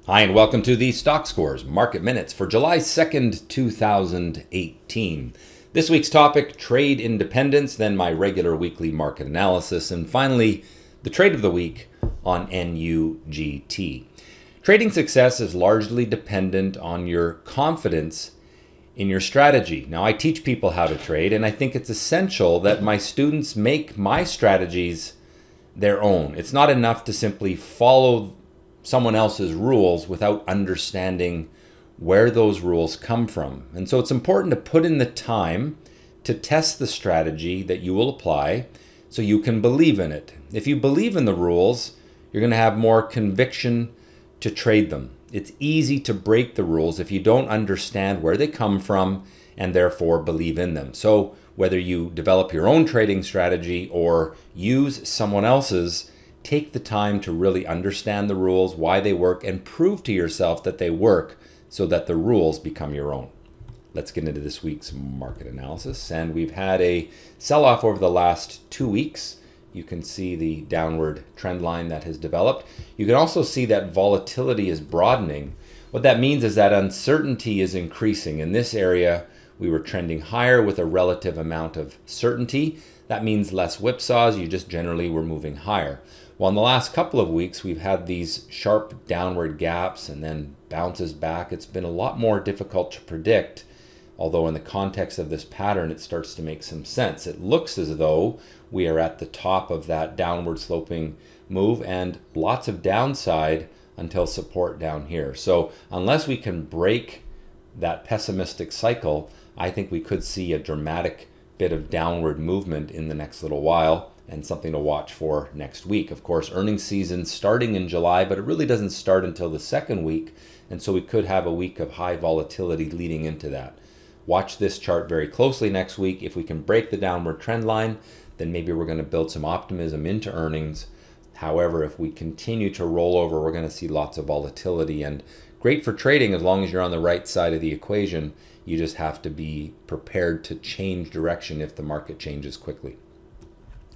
Hi, and welcome to the Stock Scores Market Minutes for July 2nd, 2018. This week's topic, trade independence, then my regular weekly market analysis, and finally, the trade of the week on NUGT. Trading success is largely dependent on your confidence in your strategy. Now, I teach people how to trade, and I think it's essential that my students make my strategies their own. It's not enough to simply follow someone else's rules without understanding where those rules come from. And so it's important to put in the time to test the strategy that you will apply so you can believe in it. If you believe in the rules, you're going to have more conviction to trade them. It's easy to break the rules if you don't understand where they come from and therefore believe in them. So whether you develop your own trading strategy or use someone else's, take the time to really understand the rules, why they work, and prove to yourself that they work so that the rules become your own. Let's get into this week's market analysis. And we've had a sell-off over the last 2 weeks. You can see the downward trend line that has developed. You can also see that volatility is broadening. What that means is that uncertainty is increasing. In this area, we were trending higher with a relative amount of certainty. That means less whipsaws. You just generally were moving higher. Well, in the last couple of weeks, we've had these sharp downward gaps and then bounces back. It's been a lot more difficult to predict, although in the context of this pattern, it starts to make some sense. It looks as though we are at the top of that downward sloping move and lots of downside until support down here. So unless we can break that pessimistic cycle, I think we could see a dramatic bit of downward movement in the next little while, and something to watch for next week. Of course, earnings season starting in July, but it really doesn't start until the second week, and so we could have a week of high volatility leading into that. Watch this chart very closely next week. If we can break the downward trend line, then maybe we're going to build some optimism into earnings. However, if we continue to roll over, we're going to see lots of volatility, and great for trading as long as you're on the right side of the equation. You just have to be prepared to change direction if the market changes quickly.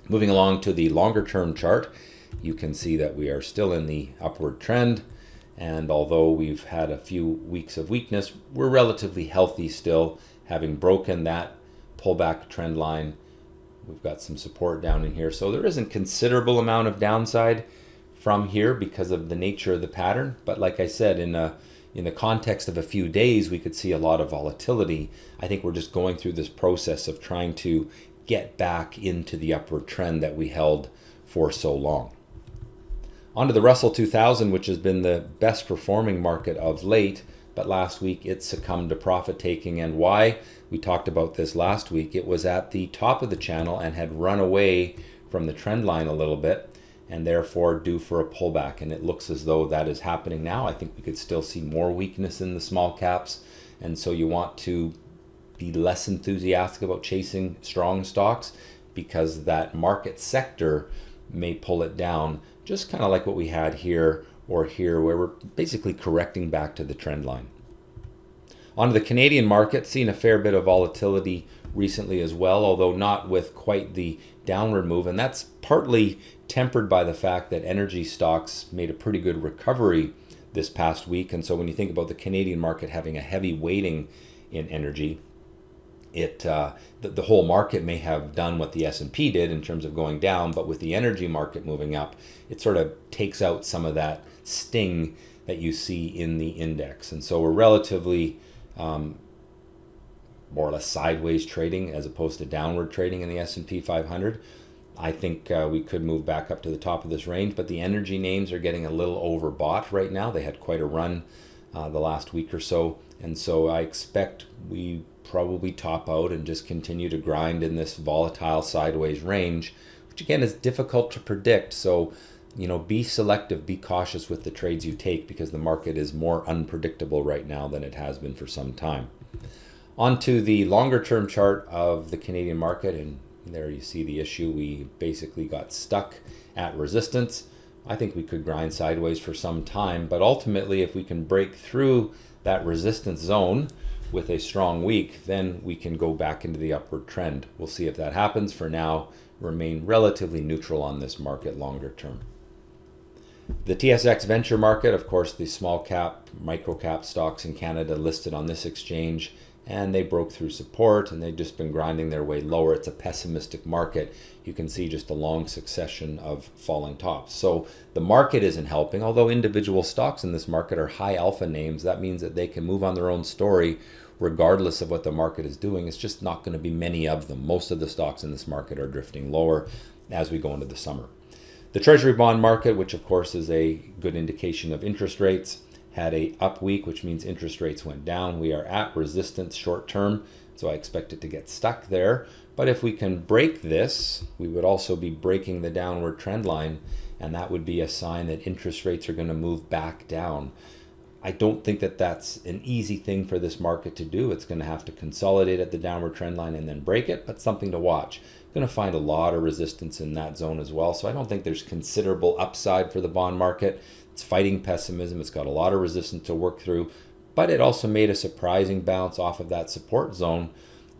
Moving along to the longer term chart, you can see that we are still in the upward trend. And although we've had a few weeks of weakness, we're relatively healthy still, having broken that pullback trend line. We've got some support down in here. So there isn't considerable amount of downside from here because of the nature of the pattern. But like I said, in the context of a few days, we could see a lot of volatility. I think we're just going through this process of trying to get back into the upward trend that we held for so long. On to the Russell 2000, which has been the best performing market of late, but last week it succumbed to profit taking. And why? We talked about this last week. It was at the top of the channel and had run away from the trend line a little bit, and therefore due for a pullback. And it looks as though that is happening now. I think we could still see more weakness in the small caps, and so you want to be less enthusiastic about chasing strong stocks because that market sector may pull it down, just kind of like what we had here or here, where we're basically correcting back to the trend line. On to the Canadian market, seen a fair bit of volatility recently as well, although not with quite the downward move, and that's partly tempered by the fact that energy stocks made a pretty good recovery this past week. And so when you think about the Canadian market having a heavy weighting in energy, the whole market may have done what the S&P did in terms of going down, but with the energy market moving up, it sort of takes out some of that sting that you see in the index. And so we're relatively more or less sideways trading as opposed to downward trading in the S&P 500. I think we could move back up to the top of this range, but the energy names are getting a little overbought right now. They had quite a run the last week or so, and so I expect we probably top out and just continue to grind in this volatile sideways range, which again is difficult to predict. So, be selective, be cautious with the trades you take because the market is more unpredictable right now than it has been for some time. On to the longer term chart of the Canadian market, and there you see the issue. We basically got stuck at resistance. I think we could grind sideways for some time, but ultimately if we can break through that resistance zone with a strong week, then we can go back into the upward trend. We'll see if that happens. For now, remain relatively neutral on this market longer term. The TSX Venture Market, of course, the small cap, micro cap stocks in Canada listed on this exchange, and they broke through support and they've just been grinding their way lower. It's a pessimistic market. You can see just a long succession of falling tops. So the market isn't helping, although individual stocks in this market are high alpha names. That means that they can move on their own story regardless of what the market is doing. It's just not going to be many of them. Most of the stocks in this market are drifting lower as we go into the summer. The Treasury bond market, which of course is a good indication of interest rates, had a up week, which means interest rates went down. We are at resistance short term, so I expect it to get stuck there. But if we can break this, we would also be breaking the downward trend line, and that would be a sign that interest rates are going to move back down. I don't think that that's an easy thing for this market to do. It's going to have to consolidate at the downward trend line and then break it, but something to watch. Going to find a lot of resistance in that zone as well, so I don't think there's considerable upside for the bond market. It's fighting pessimism. It's got a lot of resistance to work through, but it also made a surprising bounce off of that support zone.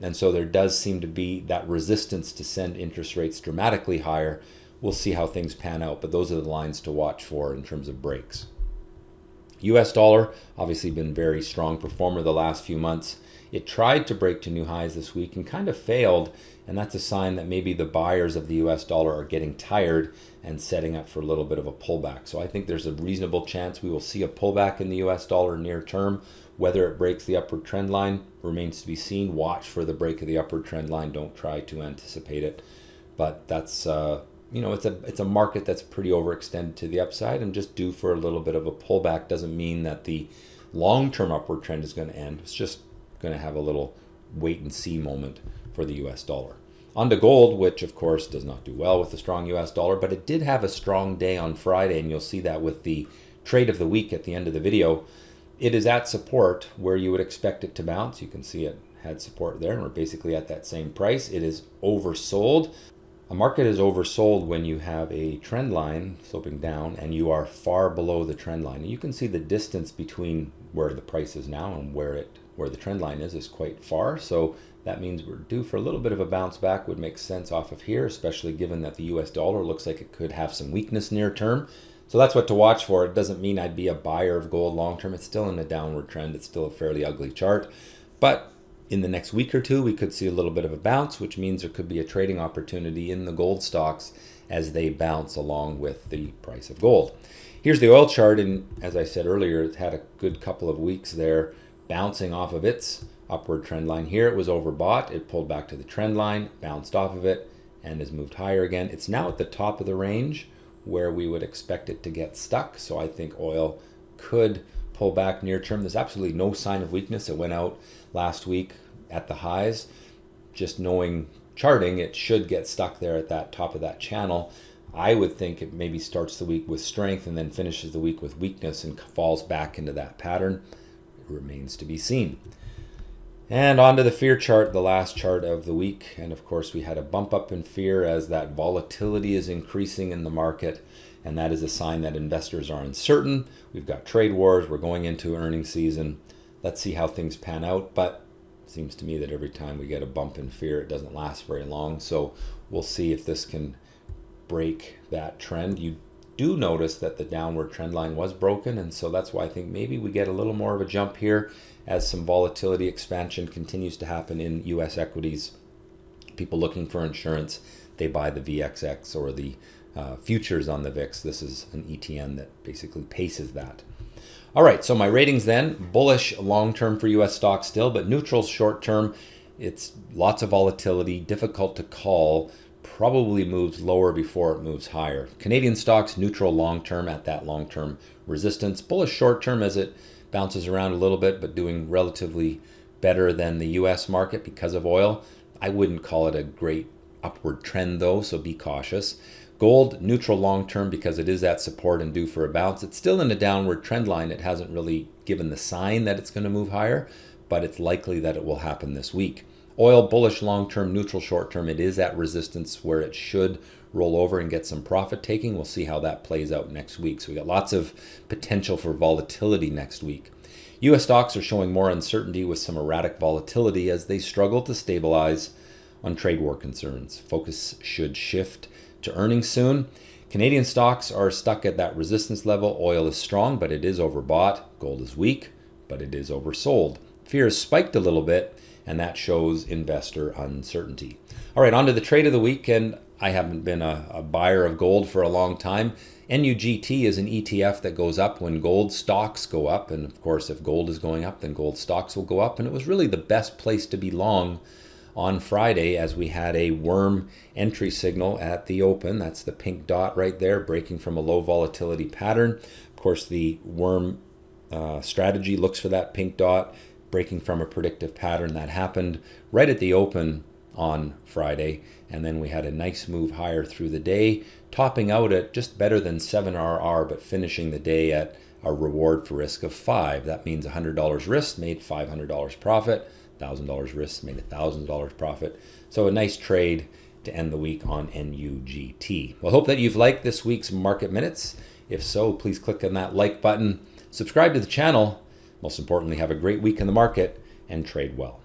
And so there does seem to be that resistance to send interest rates dramatically higher. We'll see how things pan out, but those are the lines to watch for in terms of breaks. US dollar, obviously been very strong performer the last few months. It tried to break to new highs this week and kind of failed, and that's a sign that maybe the buyers of the US dollar are getting tired and setting up for a little bit of a pullback. So I think there's a reasonable chance we will see a pullback in the US dollar near term. Whether it breaks the upward trend line remains to be seen. Watch for the break of the upward trend line. Don't try to anticipate it. But that's, it's a market that's pretty overextended to the upside and just due for a little bit of a pullback. Doesn't mean that the long-term upward trend is going to end. It's just going to have a little wait and see moment for the US dollar. On to gold, which of course does not do well with the strong US dollar, but it did have a strong day on Friday, and you'll see that with the trade of the week at the end of the video. It is at support where you would expect it to bounce. You can see it had support there, and we're basically at that same price. It is oversold. A market is oversold when you have a trend line sloping down and you are far below the trend line. And you can see the distance between where the price is now and where the trend line is quite far. So that means we're due for a little bit of a bounce back. Would make sense off of here, especially given that the US dollar looks like it could have some weakness near term. So that's what to watch for. It doesn't mean I'd be a buyer of gold long term. It's still in a downward trend. It's still a fairly ugly chart. But in the next week or two, we could see a little bit of a bounce, which means there could be a trading opportunity in the gold stocks as they bounce along with the price of gold. Here's the oil chart, and as I said earlier, it's had a good couple of weeks there bouncing off of its upward trend line. Here it was overbought. It pulled back to the trend line, bounced off of it, and has moved higher again. It's now at the top of the range where we would expect it to get stuck. So I think oil could pull back near term. There's absolutely no sign of weakness. It went out last week at the highs. Just knowing charting, it should get stuck there at that top of that channel. I would think it maybe starts the week with strength and then finishes the week with weakness and falls back into that pattern. It remains to be seen. And on to the fear chart, the last chart of the week. And of course, we had a bump up in fear as that volatility is increasing in the market. And that is a sign that investors are uncertain. We've got trade wars. We're going into earnings season. Let's see how things pan out. But it seems to me that every time we get a bump in fear, it doesn't last very long. So we'll see if this can break that trend. You do notice that the downward trend line was broken. And so that's why I think maybe we get a little more of a jump here as some volatility expansion continues to happen in US equities. People looking for insurance, they buy the VXX or the futures on the VIX. This is an ETN that basically paces that. All right, so my ratings then, bullish long-term for US stocks still, but neutral short-term. It's lots of volatility, difficult to call, probably moves lower before it moves higher. Canadian stocks, neutral long-term at that long-term resistance. Bullish short-term as it bounces around a little bit, but doing relatively better than the US market because of oil. I wouldn't call it a great upward trend though, so be cautious. Gold, neutral long-term because it is at support and due for a bounce. It's still in a downward trend line. It hasn't really given the sign that it's going to move higher, but it's likely that it will happen this week. Oil, bullish long-term, neutral short-term. It is at resistance where it should roll over and get some profit taking. We'll see how that plays out next week. So we got lots of potential for volatility next week. US stocks are showing more uncertainty with some erratic volatility as they struggle to stabilize on trade war concerns. Focus should shift to earnings soon. Canadian stocks are stuck at that resistance level. Oil is strong, but it is overbought. Gold is weak, but it is oversold. Fear has spiked a little bit, and that shows investor uncertainty. All right, on to the trade of the week, and I haven't been a buyer of gold for a long time. NUGT is an ETF that goes up when gold stocks go up, and of course, if gold is going up, then gold stocks will go up, and it was really the best place to be long on Friday as we had a worm entry signal at the open. That's the pink dot right there, breaking from a low volatility pattern. Of course, the worm strategy looks for that pink dot, breaking from a predictive pattern. That happened right at the open on Friday, and then we had a nice move higher through the day, topping out at just better than 7RR, but finishing the day at a reward for risk of 5. That means $100 risk made $500 profit, $1,000 risk made $1,000 profit. So a nice trade to end the week on NUGT. Well, hope that you've liked this week's Market Minutes. If so, please click on that like button, subscribe to the channel. Most importantly, have a great week in the market and trade well.